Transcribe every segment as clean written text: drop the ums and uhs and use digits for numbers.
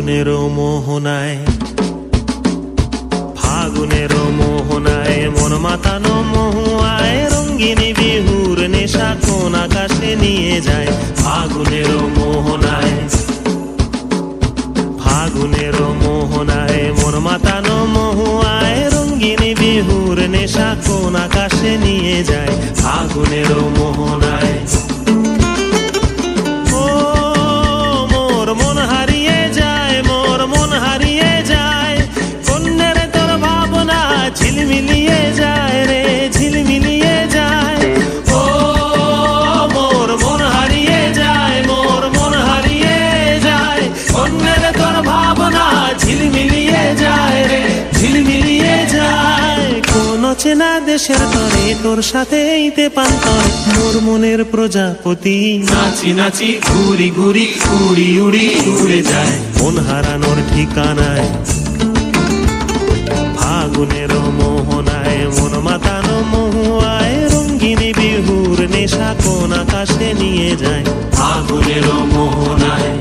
ফাগুনের মোহনায়, ফাগুনের মোহনায় মন মাতানো মহুয়ায় রঙ্গিনী বিহুর নেশা কোন আকাশে নিয়ে যায়। ফাগুনের মোহনায়, ফাগুনের মোহনায় মন মাতানো মহুয়ায় রঙ্গিনী বিহুর নেশা কোন আকাশে নিয়ে যায়। ফাগুনের মোহনায় ঝিলমিলিয়ে যায় রে, ঝিলমিলিয়ে যায়। ও মোর মন হারিয়ে যায়, মোর মন হারিয়ে যায়। অন্যের তোর ভাবনা ঝিলমিলিয়ে যায় রে, ঝিলমিলিয়ে যায়। কোন চেনা দেশের তরে তোর সাথে ইতে পান্তর মোর মনের প্রজাপতি নাচি নাচি ঘুরি ঘুরি উড়ি উড়ি উড়ে যায় মন হারানোর ঠিকানায়। ফাগুনের মোহনায় মন মাতানো মহুয়ায় রঙ্গিনী বিহুর নেশা কোন আকাশে নিয়ে যায়। ফাগুনের মোহনায়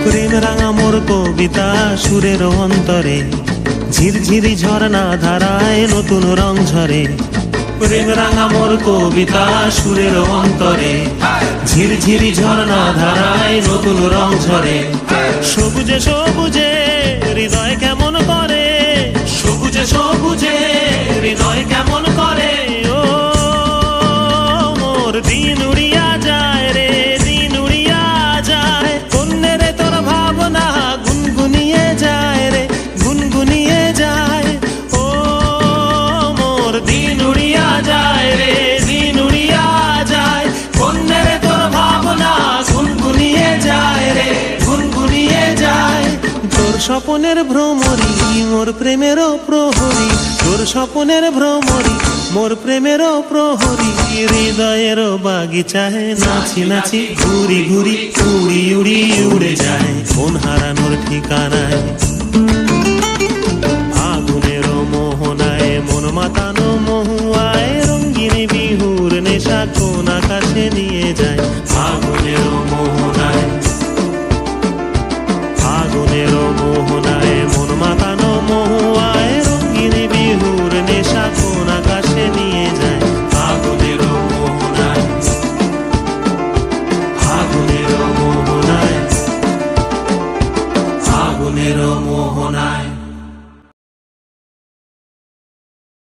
প্রেম রাঙা মোর কবিতা সুরের অন্তরে ঝিরঝিরি ঝর্ণা ধারায় নতুন রং ঝরে। প্রেম রাঙা মোর কবিতা সুরের অন্তরে ঝিরঝিরি ঝর্ণা ধারায় নতুন রং ঝরে। সবুজে সবুজে হৃদয় কেমন করে, সবুজে সবুজে হৃদয় কেমন করে। ও মোর দিন উড়িয়া যায় রে, দিন উড়িয়া যায়। অন্যের তোর ভাবনা গুনগুনিয়ে যায় রে, গুনগুনিয়ে যায়। ও মোর দিন উড়িয়া যায় রে, দিন উড়িয়া যায়। অন্যের তোর ভাবনা গুনগুনিয়ে যায় রে, গুনগুনিয়ে যায়। তোর স্বপনের ভ্রমরি মোর প্রেমেরও প্রহরী, তোর স্বপনের ভ্রমরি মোর প্রেমেরও প্রহরী। হৃদয়ের বাগিচায় নাচি নাচি ঘুরি ঘুরি উড়ি উড়ি উড়ে যায় মন হারানোর ঠিকানায়।